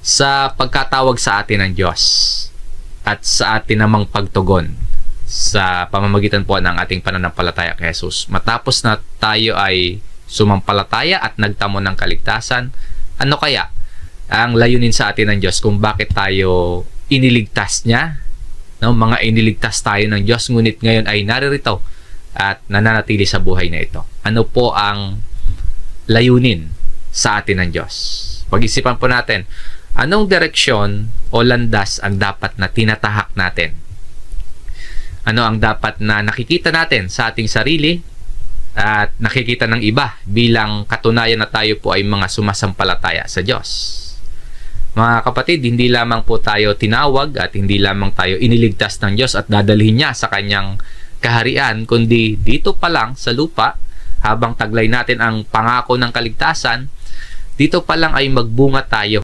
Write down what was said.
sa pagkatawag sa atin ng Diyos at sa atin namang pagtugon sa pamamagitan po ng ating pananampalataya kay Jesus. Matapos na tayo ay sumampalataya at nagtamo ng kaligtasan, ano kaya ang layunin sa atin ng Diyos kung bakit tayo iniligtas niya? No, mga iniligtas tayo ng Diyos, ngunit ngayon ay naririto at nananatili sa buhay na ito. Ano po ang layunin sa atin ng Diyos? Pag-isipan po natin, anong direksyon o landas ang dapat na tinatahak natin? Ano ang dapat na nakikita natin sa ating sarili at nakikita ng iba bilang katunayan na tayo po ay mga sumasampalataya sa Diyos? Mga kapatid, hindi lamang po tayo tinawag at hindi lamang tayo iniligtas ng Diyos at dadalhin niya sa kanyang kaharian, kundi dito pa lang sa lupa, habang taglay natin ang pangako ng kaligtasan, dito pa lang ay magbunga tayo